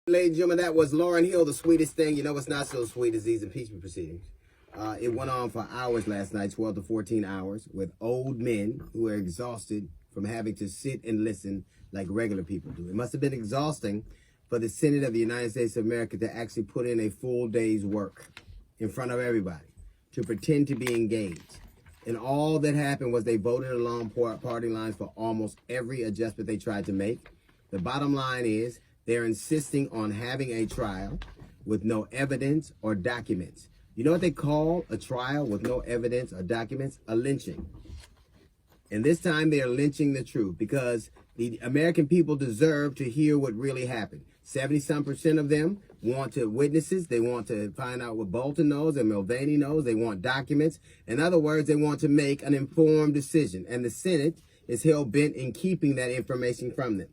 Ladies and gentlemen, that was Lauryn Hill, the sweetest thing. You know what's not so sweet is these impeachment proceedings. It went on for hours last night, 12 to 14 hours, with old men who are exhausted from having to sit and listen like regular people do. It must have been exhausting for the Senate of the United States of America to actually put in a full day's work in front of everybody, to pretend to be engaged. And all that happened was they voted along party lines for almost every adjustment they tried to make. The bottom line is they're insisting on having a trial with no evidence or documents. You know what they call a trial with no evidence or documents? A lynching. And this time they are lynching the truth because the American people deserve to hear what really happened. 70-some% of them want to witnesses. They want to find out what Bolton knows and Mulvaney knows. They want documents. In other words, they want to make an informed decision. And the Senate is hell-bent in keeping that information from them.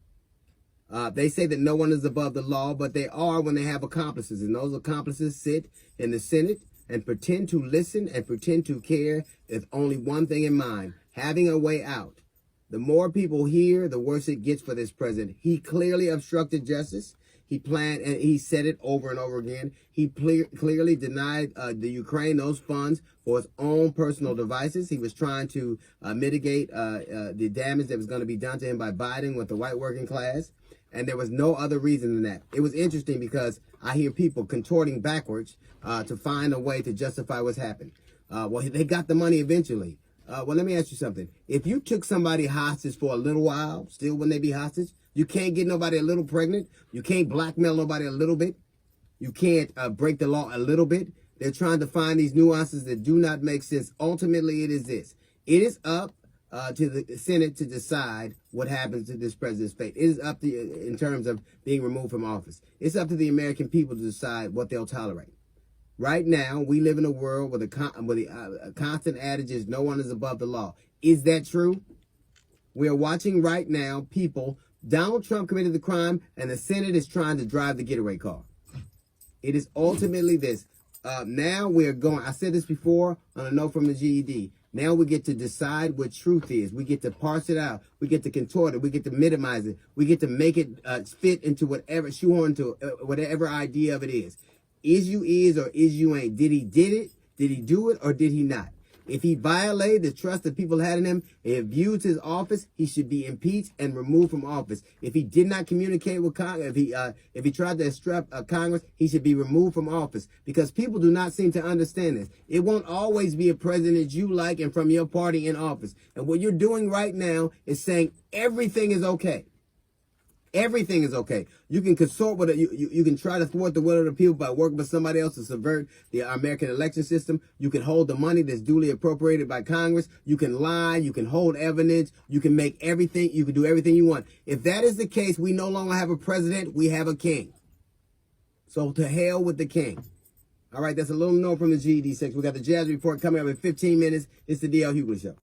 They say that no one is above the law, but they are when they have accomplices. And those accomplices sit in the Senate and pretend to listen and pretend to care with only one thing in mind, having a way out. The more people hear, the worse it gets for this president. He clearly obstructed justice. He planned, and he said it over and over again. He clearly denied the Ukraine those funds for his own personal devices. He was trying to mitigate the damage that was going to be done to him by Biden with the white working class. And there was no other reason than that. It was interesting because I hear people contorting backwards to find a way to justify what's happened. Well, they got the money eventually. Well, let me ask you something. If you took somebody hostage for a little while, still wouldn't they be hostage? You can't get nobody a little pregnant. You can't blackmail nobody a little bit. You can't break the law a little bit. They're trying to find these nuances that do not make sense. Ultimately, it is this. It is up to the Senate to decide what happens to this president's fate. It is up to, in terms of being removed from office. It's up to the American people to decide what they'll tolerate. Right now, we live in a world where the constant adage is no one is above the law. Is that true? We're watching right now people. Donald Trump committed the crime, and the Senate is trying to drive the getaway car. It is ultimately this. Now we're going, I said this before on a note from the GED. Now we get to decide what truth is. We get to parse it out. We get to contort it. We get to minimize it. We get to make it fit into whatever, shoehorn to whatever idea of it is. Is you is or is you ain't? Did he did it? Did he do it or did he not? If he violated the trust that people had in him and abused his office, he should be impeached and removed from office. If he did not communicate with Congress, if he tried to obstruct Congress, he should be removed from office. Because people do not seem to understand this. It won't always be a president you like and from your party in office. And what you're doing right now is saying everything is okay. Everything is okay. You can consort with it. You can try to thwart the will of the people by working with somebody else to subvert the American election system. You can hold the money that's duly appropriated by Congress. You can lie. You can hold evidence. You can make everything. You can do everything you want. If that is the case, we no longer have a president. We have a king. So to hell with the king. All right, that's a little note from the GED section. We got the Jazz Report coming up in 15 minutes. It's the D.L. Hughley Show.